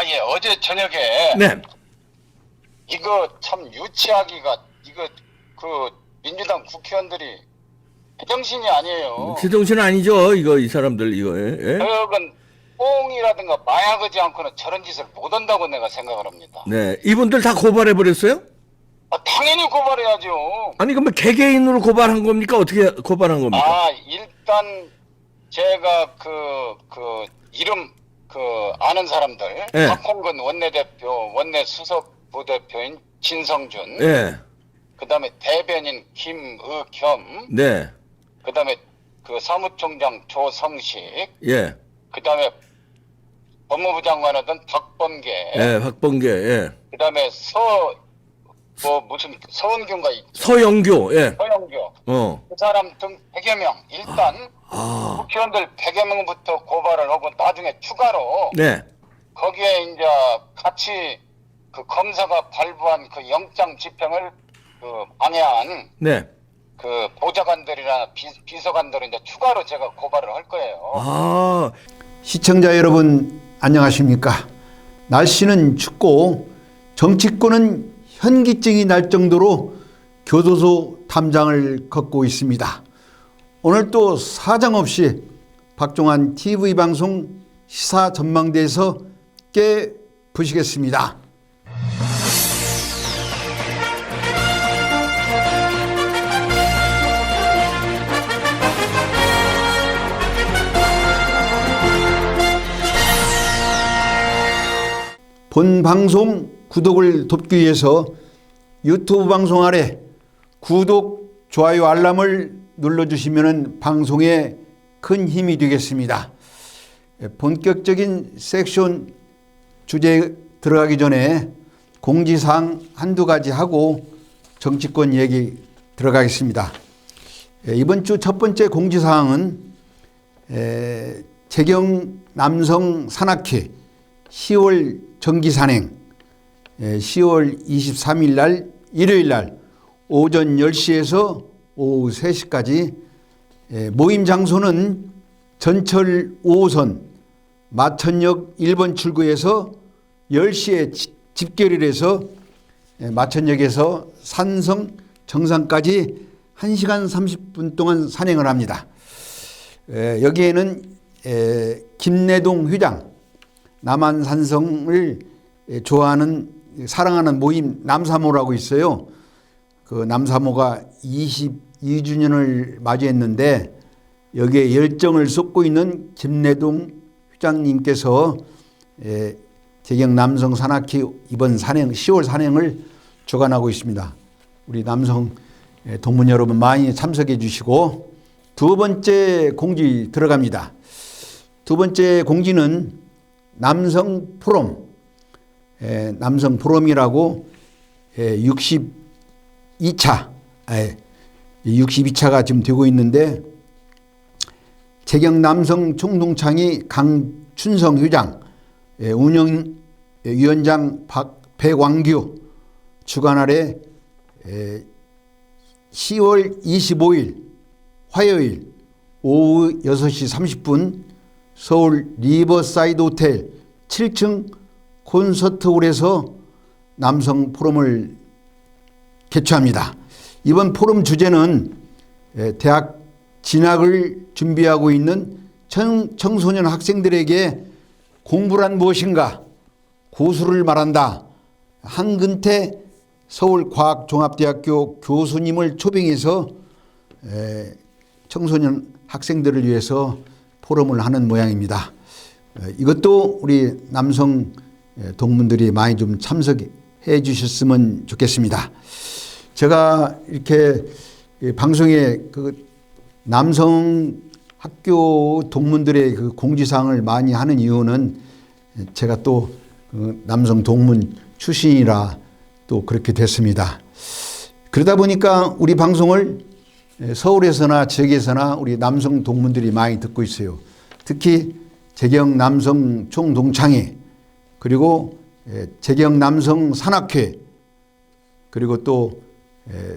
예, 어제 저녁에 네. 이거 참 유치하기가 그 민주당 국회의원들이 제정신이 아니에요. 제정신 아니죠. 이거 이 사람들 이거. 예? 저건 뽕이라든가 마약하지 않고는 저런 짓을 못 한다고 내가 생각을 합니다. 네. 이분들 다 고발해 버렸어요? 당연히 고발해야죠. 아니 그러면 개개인으로 고발한 겁니까? 어떻게 고발한 겁니까? 일단 제가 그 이름 아는 사람들, 예. 박홍근 원내대표, 원내 수석 부대표인 진성준, 예. 그다음에 대변인 김의겸, 네. 그다음에 그 사무총장 조성식, 예. 그다음에 법무부 장관 하던 박범계, 예. 박범계. 예. 그다음에 무슨 서은규인가 서영교. 예. 서영교, 그 사람 등 100여 명 일단 국회의원들 100여 명부터 고발을 하고 나중에 추가로 네. 거기에 이제 같이 그 검사가 발부한 그 영장 집행을 방해한 네. 그 보좌관들이나 비서관들을 이제 추가로 제가 고발을 할 거예요. 시청자 여러분 안녕하십니까? 날씨는 춥고 정치권은 현기증이 날 정도로 교도소 탐장을 걷고 있습니다. 오늘 또 사정없이 박종환 TV 방송 시사 전망대에서 깨 부시겠습니다. 본 방송 구독을 돕기 위해서 유튜브 방송 아래 구독, 좋아요, 알람을 눌러주시면 방송에 큰 힘이 되겠습니다. 본격적인 섹션 주제에 들어가기 전에 공지사항 한두 가지 하고 정치권 얘기 들어가겠습니다. 이번 주 첫 번째 공지사항은 재경 남성 산악회 10월 정기산행 10월 23일 날 일요일 날 오전 10시에서 오후 3시까지 모임 장소는 전철 5호선 마천역 1번 출구에서 10시에 집결을 해서 마천역에서 산성 정상까지 1시간 30분 동안 산행을 합니다. 여기에는 김내동 회장, 남한산성을 좋아하는 사랑하는 모임 남사모라고 있어요. 그 남사모가 22주년을 맞이했는데 여기에 열정을 쏟고 있는 김내동 회장님께서 재경 남성 산악회 이번 산행 10월 산행을 주관하고 있습니다. 우리 남성 동문 여러분 많이 참석해 주시고 두 번째 공지 들어갑니다. 두 번째 공지는 남성 포럼, 남성 포럼이라고 62차가 지금 되고 있는데 재경 남성 총동창이 강춘성 회장, 운영위원장 백왕규 주관 아래 10월 25일 화요일 오후 6시 30분 서울 리버사이드 호텔 7층 콘서트홀에서 남성 포럼을 개최합니다. 이번 포럼 주제는 대학 진학을 준비하고 있는 청소년 학생들에게 공부란 무엇인가, 고수를 말한다. 한근태 서울과학종합대학교 교수님을 초빙해서 청소년 학생들을 위해서 포럼을 하는 모양입니다. 이것도 우리 남성 동문들이 많이 좀 참석해 주셨으면 좋겠습니다. 제가 이렇게 방송에 그 남성 학교 동문들의 그 공지사항을 많이 하는 이유는 제가 또 남성 동문 출신이라 또 그렇게 됐습니다. 그러다 보니까 우리 방송을 서울에서나 지역에서나 우리 남성 동문들이 많이 듣고 있어요. 특히 재경 남성 총동창회 그리고 재경 남성 산악회 그리고 또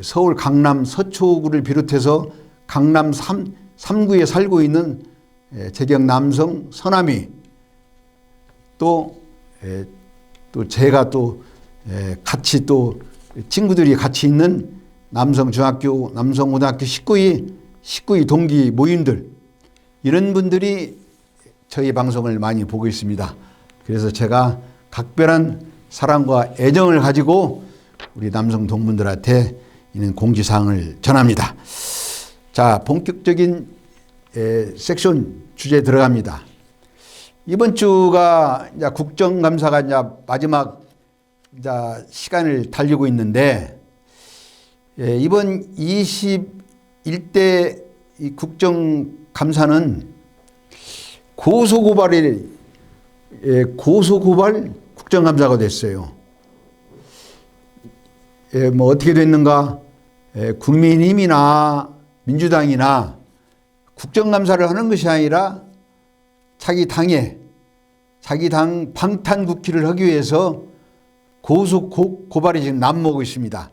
서울 강남 서초구를 비롯해서 강남 3구에 살고 있는 재경 남성 서남이 또 또 제가 또 같이 또 친구들이 같이 있는 남성중학교, 남성고등학교 19위 동기 모임들, 이런 분들이 저희 방송을 많이 보고 있습니다. 그래서 제가 각별한 사랑과 애정을 가지고 우리 남성 동문들한테 이는 공지사항을 전합니다. 자, 본격적인 섹션 주제 들어갑니다. 이번 주가 이제 국정감사가 이제 마지막 이제 시간을 달리고 있는데, 이번 21대 이 국정감사는 고소고발 국정감사가 됐어요. 뭐 어떻게 됐는가? 국민의힘이나 민주당이나 국정감사를 하는 것이 아니라 자기 당 방탄국기를 하기 위해서 고발이 지금 난무하고 있습니다.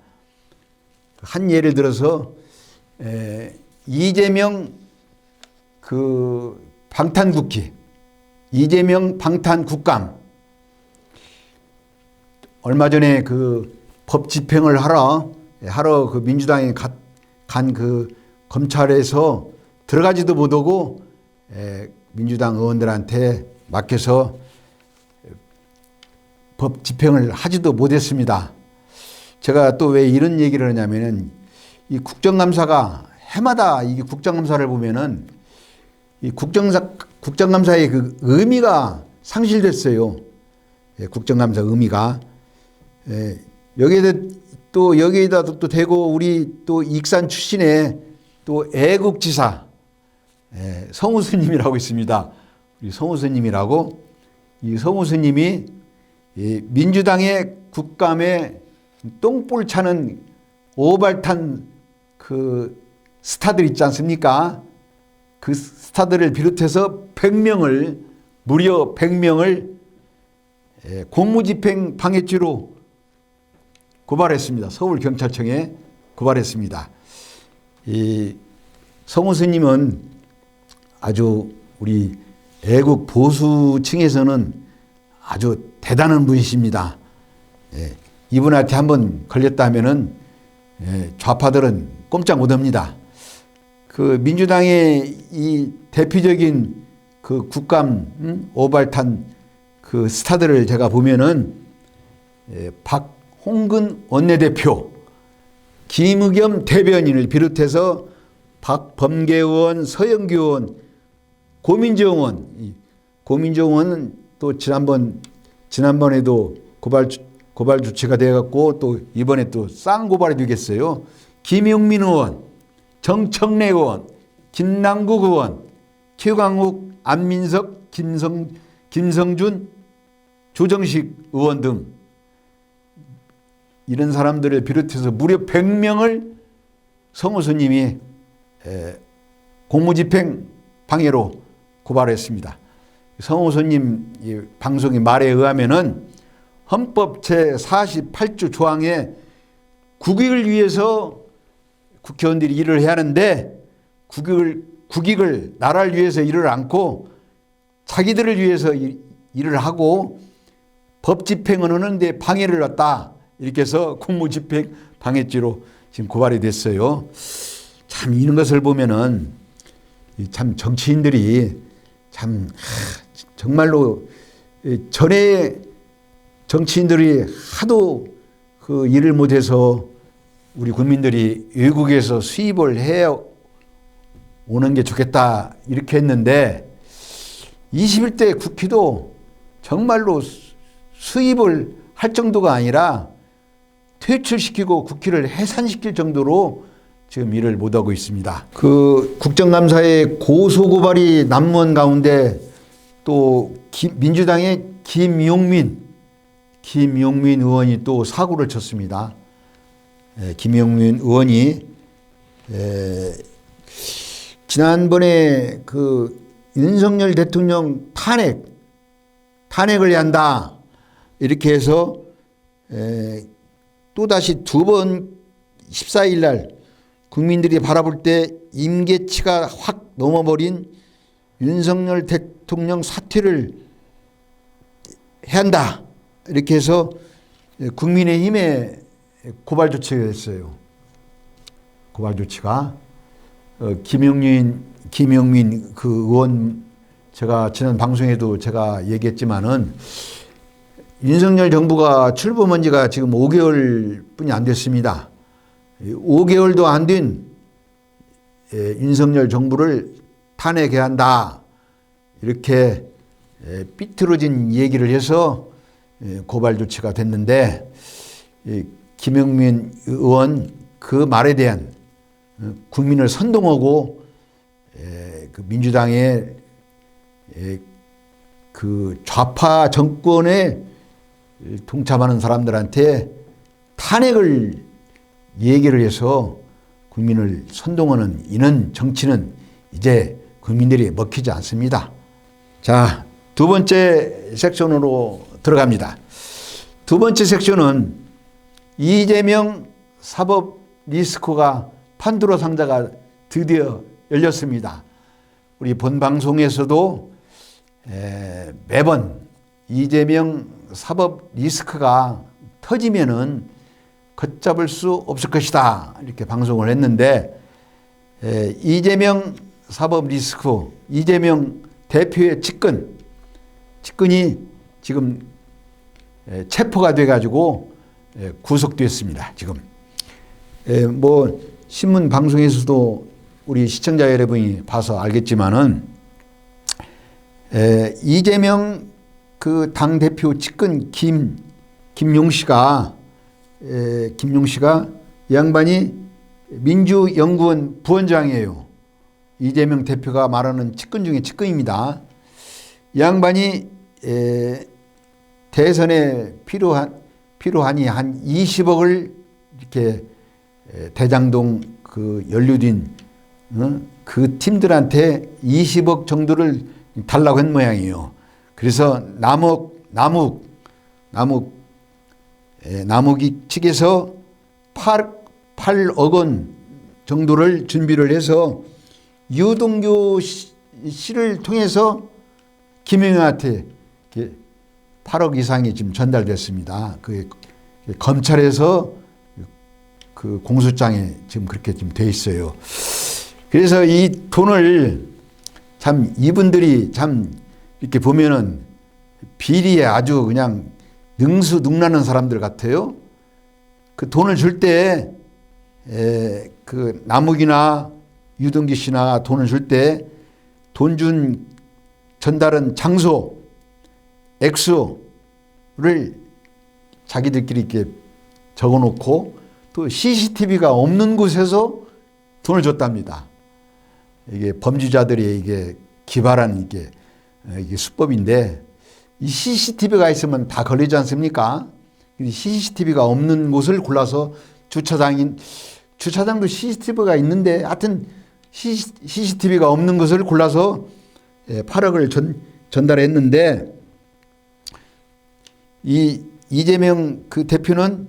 한 예를 들어서 이재명 방탄국기, 이재명 방탄국감, 얼마 전에 법 집행을 하러 민주당이 간 검찰에서 들어가지도 못하고 민주당 의원들한테 맡겨서 법 집행을 하지도 못했습니다. 제가 또 왜 이런 얘기를 하냐면은, 이 국정감사가 해마다 이 국정감사를 보면은 이 국정감사의 의미가 상실됐어요. 국정감사 의미가. 여기에다 또 대고 우리 또 익산 출신의 또 애국지사 성우 스님이라고 있습니다. 우리 성우 스님이라고, 이 성우 스님이 민주당의 국감에 똥볼 차는 오발탄 스타들 있지 않습니까? 그 스타들을 비롯해서 무려 100명을 공무집행 방해죄로 고발했습니다. 서울경찰청에 고발했습니다. 이 성우 스님은 아주 우리 애국 보수층에서는 아주 대단한 분이십니다. 이분한테 한번 걸렸다 하면은 좌파들은 꼼짝 못합니다. 민주당의 이 대표적인 국감 오발탄 스타들을 제가 보면은 박홍근 원내대표, 김의겸 대변인을 비롯해서 박범계 의원, 서영교 의원, 고민정 의원은 또 지난번에도 고발 조치가 돼갖고 또 이번에 또 쌍고발이 되겠어요. 김용민 의원, 정청래 의원, 김남국 의원, 최광욱, 안민석, 김성준, 조정식 의원 등 이런 사람들을 비롯해서 무려 100명을 성우 스님이 공무집행 방해로 고발했습니다. 성우 스님 방송의 말에 의하면은 헌법 제48조 조항에 국익을 위해서 국회의원들이 일을 해야 하는데 국익을 나라를 위해서 일을 않고 자기들을 위해서 일을 하고 법 집행은 하는데 방해를 했다. 이렇게 해서 공무집행 방해죄로 지금 고발이 됐어요. 참 이런 것을 보면은 참 정치인들이 참 정말로 전에 정치인들이 하도 일을 못해서 우리 국민들이 외국에서 수입을 해 오는 게 좋겠다 이렇게 했는데, 21대 국회도 정말로 수입을 할 정도가 아니라 퇴출시키고 국회를 해산시킬 정도로 지금 일을 못하고 있습니다. 국정감사의 고소고발이 난무한 가운데 또 민주당의 김용민 의원이 또 사고를 쳤습니다. 김용민 의원이 지난번에 윤석열 대통령 탄핵을 해야 한다 이렇게 해서 또다시 두 번 14일 날 국민들이 바라볼 때 임계치가 확 넘어버린 윤석열 대통령 사퇴를 한다. 이렇게 해서 국민의힘에 고발 조치가 됐어요. 고발 조치가 김영민 그 의원, 제가 지난 방송에도 제가 얘기했지만은 윤석열 정부가 출범한 지가 지금 5개월 뿐이 안 됐습니다. 5개월도 안 된 윤석열 정부를 탄핵해야 한다. 이렇게 삐뚤어진 얘기를 해서 고발 조치가 됐는데, 김영민 의원 그 말에 대한 국민을 선동하고 그 민주당의 그 좌파 정권에 동참하는 사람들한테 탄핵을 얘기를 해서 국민을 선동하는 이런 정치는 이제 국민들이 먹히지 않습니다. 자, 두 번째 섹션으로 들어갑니다. 두 번째 섹션은 이재명 사법 리스크가 판도라 상자가 드디어 열렸습니다. 우리 본 방송에서도 매번 이재명 사법 리스크가 터지면은 걷잡을 수 없을 것이다. 이렇게 방송을 했는데, 이재명 사법 리스크, 이재명 대표의 측근이 지금 체포가 돼가지고 구속됐습니다. 지금 뭐 신문 방송에서도 우리 시청자 여러분이 봐서 알겠지만은 이재명 그 당 대표 측근 김용 씨가 이 양반이 민주연구원 부원장이에요. 이재명 대표가 말하는 측근 중에 측근입니다. 이 양반이 대선에 필요하니 한 20억을 이렇게 대장동 그 연루된 그 팀들한테 20억 정도를 달라고 한 모양이에요. 그래서 남욱이 측에서 8억 원 정도를 준비를 해서 유동규 씨를 통해서 김영현한테 8억 이상이 지금 전달됐습니다. 그 검찰에서 그 공소장에 지금 그렇게 지금 돼 있어요. 그래서 이 돈을 참 이분들이 참 이렇게 보면은 비리에 아주 그냥 능수능란한 사람들 같아요. 그 돈을 줄 때 그 남욱이나 유동규 씨나 돈을 줄 때 돈 준 전달은 장소, 액수를 자기들끼리 이렇게 적어놓고 또 CCTV가 없는 곳에서 돈을 줬답니다. 이게 범죄자들이 이게 기발한 이게 수법인데, 이 CCTV가 있으면 다 걸리지 않습니까? CCTV가 없는 곳을 골라서 주차장도 CCTV가 있는데 하여튼 CCTV가 없는 것을 골라서 8억을 전달했는데, 이 이재명 그 대표는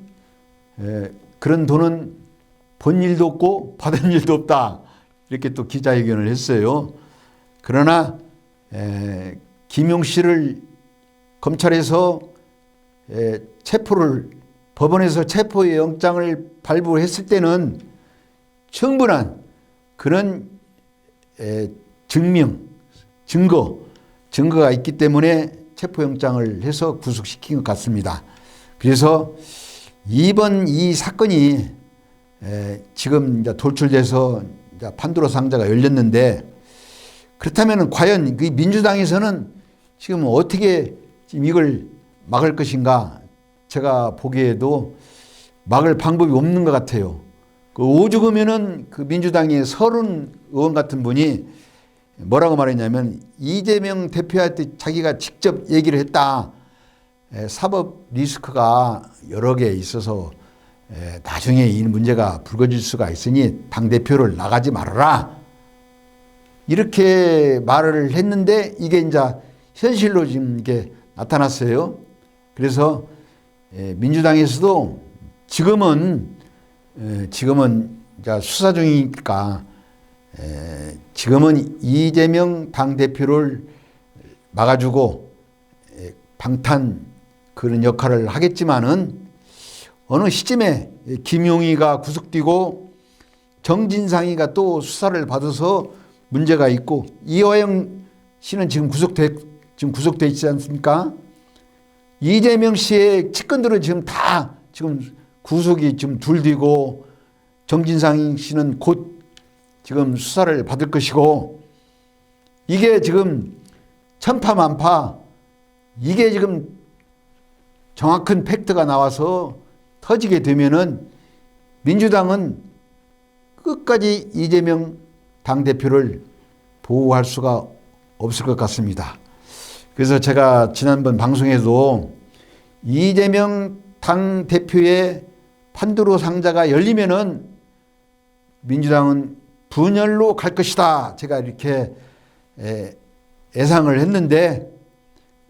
그런 돈은 본 일도 없고 받은 일도 없다. 이렇게 또 기자회견을 했어요. 그러나 김용 씨를 검찰에서 법원에서 체포 영장을 발부했을 때는 충분한 그런 증거가 있기 때문에 체포 영장을 해서 구속시킨 것 같습니다. 그래서 이번 이 사건이 지금 이제 돌출돼서 이제 판도라 상자가 열렸는데, 그렇다면 과연 그 민주당에서는 지금 어떻게 지금 이걸 막을 것인가? 제가 보기에도 막을 방법이 없는 것 같아요. 그 오죽하면은 그 민주당의 서른 의원 같은 분이 뭐라고 말했냐면, 이재명 대표한테 자기가 직접 얘기를 했다. 사법 리스크가 여러 개 있어서 나중에 이 문제가 불거질 수가 있으니 당대표를 나가지 말아라. 이렇게 말을 했는데 이게 이제 현실로 지금 이게 나타났어요. 그래서 민주당에서도 지금은 이제 수사 중이니까 지금은 이재명 당대표를 막아주고 방탄 그런 역할을 하겠지만은 어느 시점에 김용희가 구속되고 정진상이가 또 수사를 받아서 문제가 있고 이화영 씨는 지금 구속돼 있지 않습니까? 이재명 씨의 측근들은 지금 다 지금 구속이 지금 둘되고 정진상 씨는 곧 지금 수사를 받을 것이고 이게 지금 천파만파 이게 지금 정확한 팩트가 나와서 터지게 되면은 민주당은 끝까지 이재명 당대표를 보호할 수가 없을 것 같습니다. 그래서 제가 지난번 방송에도 이재명 당대표의 판도로 상자가 열리면은 민주당은 분열로 갈 것이다. 제가 이렇게 예상을 했는데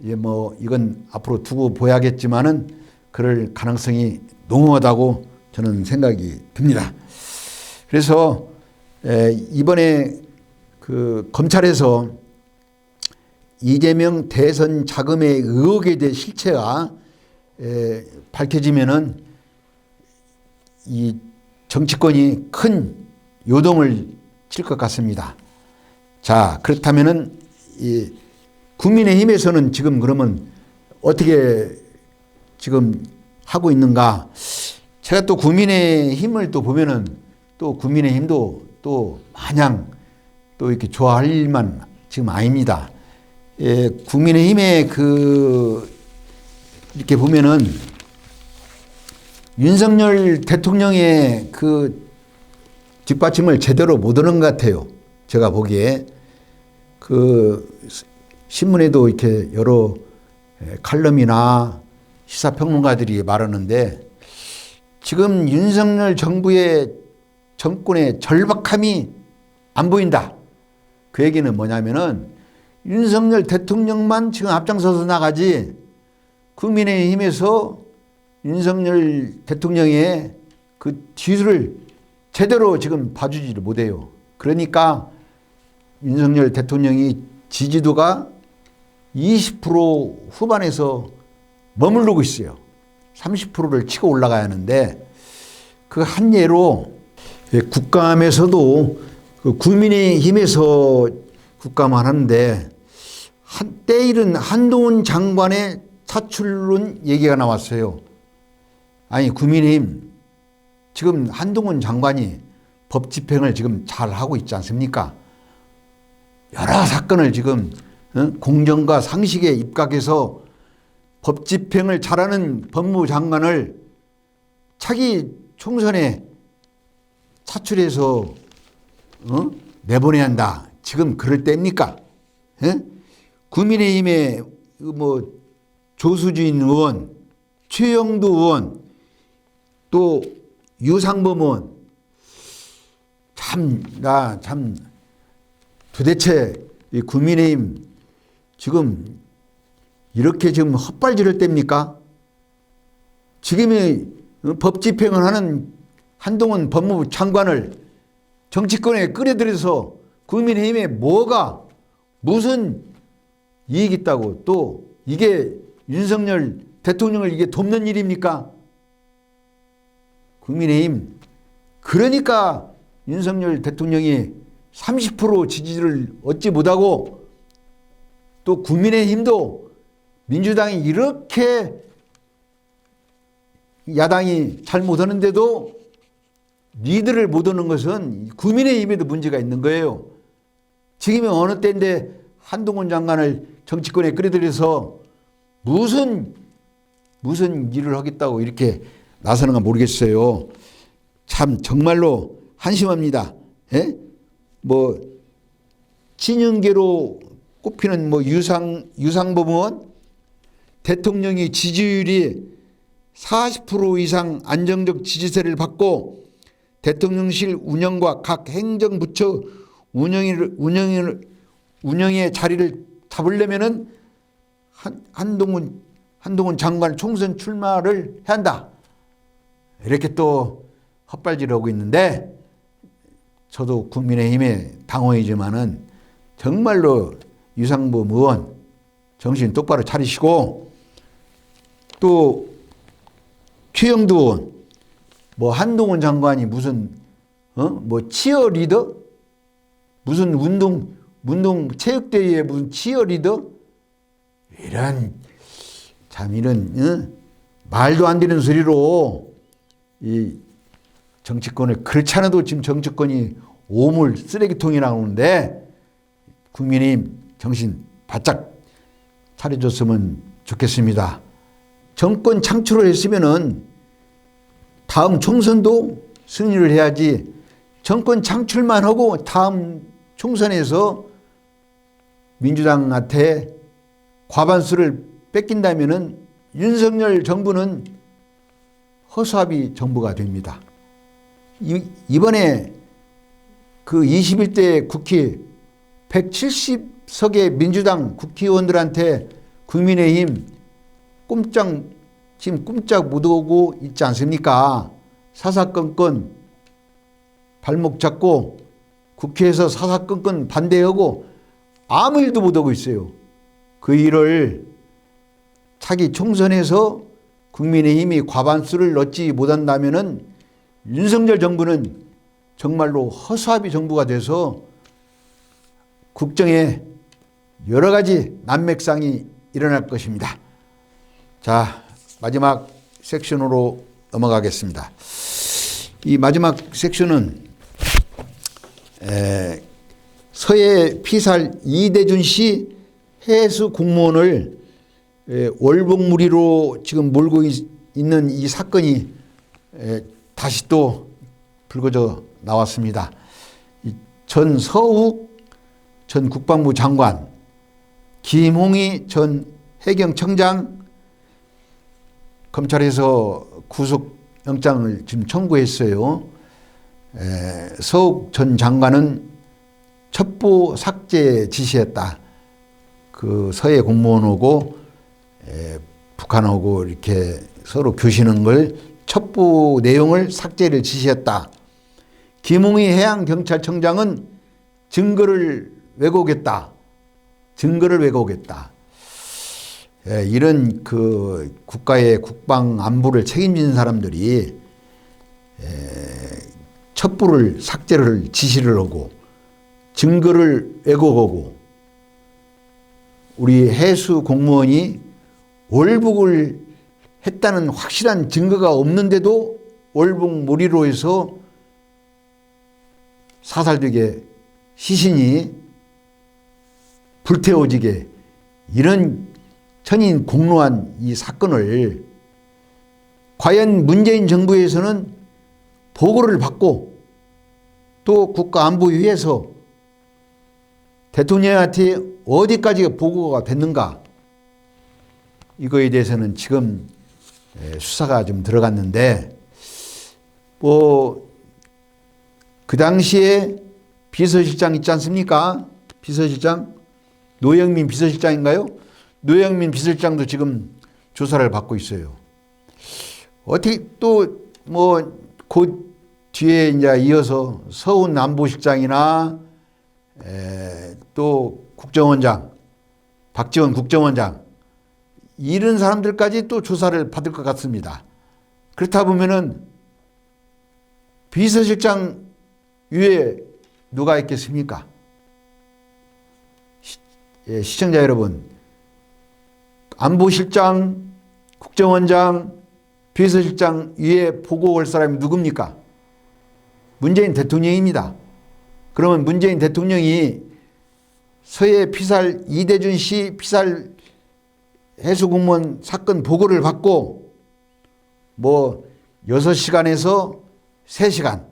이건 앞으로 두고 보야겠지만은 그럴 가능성이 농후하다고 저는 생각이 듭니다. 그래서 이번에 그 검찰에서 이재명 대선 자금의 의혹에 대해 실체가 밝혀지면은 이 정치권이 큰 요동을 칠 것 같습니다. 자, 그렇다면은 이 국민의힘에서는 지금 그러면 어떻게 지금 하고 있는가? 제가 또 국민의힘을 또 보면은 또 국민의힘도 또 마냥 또 이렇게 좋아할 일만 지금 아닙니다. 국민의힘의 이렇게 보면은 윤석열 대통령의 그 뒷받침을 제대로 못 하는 것 같아요. 제가 보기에 신문에도 이렇게 여러 칼럼이나 시사평론가들이 말하는데 지금 윤석열 정부의 정권의 절박함이 안 보인다. 그 얘기는 뭐냐면은 윤석열 대통령만 지금 앞장서서 나가지 국민의힘에서 윤석열 대통령의 그 뒤를 제대로 지금 봐주지를 못해요. 그러니까 윤석열 대통령이 지지도가 20% 후반에서 머무르고 있어요. 30%를 치고 올라가야 하는데 그 한 예로 국감에서도 국민의힘에서 국감을 하는데 때일은 한동훈 장관의 차출론 얘기가 나왔어요. 아니 국민의힘 지금 한동훈 장관이 법 집행을 지금 잘 하고 있지 않습니까? 여러 사건을 지금 공정과 상식에 입각해서 법 집행을 잘하는 법무부 장관을 차기 총선에 차출해서 내보내야 한다. 지금 그럴 때입니까? 국민의힘의 조수진 의원, 최영도 의원, 또 유상범 의원 참 도대체 이 국민의힘 지금 이렇게 지금 헛발질할 때입니까? 지금의 법 집행을 하는 한동훈 법무부 장관을 정치권에 끌어들여서 국민의힘에 무슨 이익이 있다고 또 이게 윤석열 대통령을 이게 돕는 일입니까? 국민의힘 그러니까 윤석열 대통령이 30% 지지를 얻지 못하고 또 국민의힘도 민주당이 이렇게 야당이 잘 못하는데도 리드를 못하는 것은 국민의힘에도 문제가 있는 거예요. 지금이 어느 때인데 한동훈 장관을 정치권에 끌어들여서 무슨 일을 하겠다고 이렇게 나서는가 모르겠어요. 참 정말로 한심합니다. 예? 친윤계로 꼽히는 유상범 의원 대통령이 지지율이 40% 이상 안정적 지지세를 받고 대통령실 운영과 각 행정부처 운영의 자리를 잡으려면은 한동훈 장관 총선 출마를 해야 한다. 이렇게 또 헛발질하고 있는데 저도 국민의힘의 당원이지만은 정말로 유상범 의원 정신 똑바로 차리시고 또 최영두 뭐 한동훈 장관이 무슨 뭐 치어리더 무슨 운동 체육대회에 무슨 치어리더 이런 말도 안 되는 소리로 이 정치권을 그렇지 않아도 지금 정치권이 오물 쓰레기통이 나오는데 국민의힘 정신 바짝 차려줬으면 좋겠습니다. 정권 창출을 했으면은 다음 총선도 승리를 해야지 정권 창출만 하고 다음 총선에서 민주당한테 과반수를 뺏긴다면은 윤석열 정부는 허수아비 정부가 됩니다. 이번에 그 21대 국회 170석의 민주당 국회의원들한테 국민의힘 지금 꼼짝 못하고 있지 않습니까? 사사건건 발목 잡고 국회에서 사사건건 반대하고 아무 일도 못하고 있어요. 그 일을 차기 총선에서 국민의힘이 과반수를 넣지 못한다면은 윤석열 정부는 정말로 허수아비 정부가 돼서 국정에 여러 가지 난맥상이 일어날 것입니다. 자, 마지막 섹션으로 넘어가겠습니다. 이 마지막 섹션은 서해 피살 이대준 씨 해수 공무원을 월북무리로 지금 몰고 있는 이 사건이 다시 또 불거져 나왔습니다. 전 서욱 전 국방부 장관, 김홍희 전 해경청장 검찰에서 구속영장을 지금 청구했어요. 서욱 전 장관은 첩보 삭제 지시했다. 그 서해 공무원하고 북한하고 이렇게 서로 교신한 걸 첩보 내용을 삭제를 지시했다. 김홍희 해양경찰청장은 증거를 왜곡했다. 이런 그 국가의 국방 안보를 책임지는 사람들이 첩보를 삭제를 지시를 하고 증거를 왜곡하고 우리 해수 공무원이 월북을 했다는 확실한 증거가 없는데도 월북몰이로 해서 사살되게 시신이 불태워지게 이런 천인 공로한 이 사건을 과연 문재인 정부에서는 보고를 받고 또 국가안보위에서 대통령한테 어디까지 보고가 됐는가, 이거에 대해서는 지금 수사가 좀 들어갔는데 그 당시에 비서실장 있지 않습니까? 비서실장 노영민 비서실장인가요? 노영민 비서실장도 지금 조사를 받고 있어요. 어떻게 또 그 뒤에 이제 이어서 서훈 안보실장이나 또 국정원장, 박지원 국정원장 이런 사람들까지 또 조사를 받을 것 같습니다. 그렇다 보면은 비서실장 위에 누가 있겠습니까? 시청자 여러분, 안보실장, 국정원장, 비서실장 위에 보고 올 사람이 누굽니까? 문재인 대통령입니다. 그러면 문재인 대통령이 서해 피살 이대준 씨 피살 해수공무원 사건 보고를 받고 6시간에서 3시간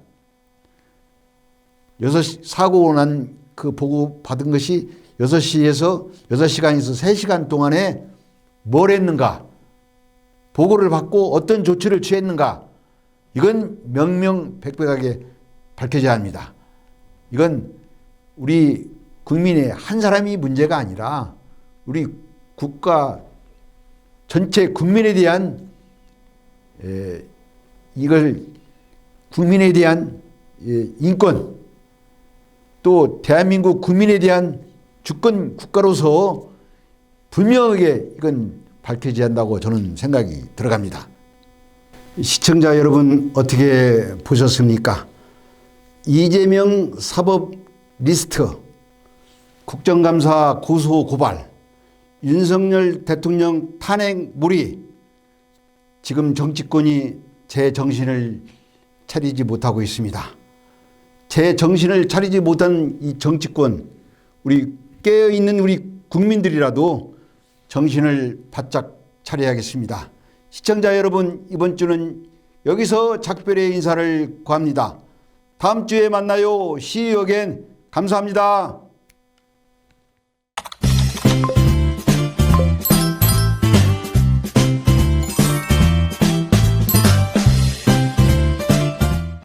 사고 난 그 보고 받은 것이 6시간에서 3시간 동안에 뭘 했는가, 보고를 받고 어떤 조치를 취했는가, 이건 명명백백하게 밝혀져야 합니다. 이건 우리 국민의 한 사람이 문제가 아니라 우리 국가 전체 국민에 대한 이걸 국민에 대한 인권, 또 대한민국 국민에 대한 주권 국가로서 분명하게 이건 밝혀져야 한다고 저는 생각이 들어갑니다. 시청자 여러분 어떻게 보셨습니까? 이재명 사법 리스트, 국정감사 고소 고발, 윤석열 대통령 탄핵 무리, 지금 정치권이 제 정신을 차리지 못하고 있습니다. 제 정신을 차리지 못한 이 정치권, 우리 깨어있는 우리 국민들이라도 정신을 바짝 차려야겠습니다. 시청자 여러분, 이번 주는 여기서 작별의 인사를 구합니다. 다음 주에 만나요. See you again. 감사합니다.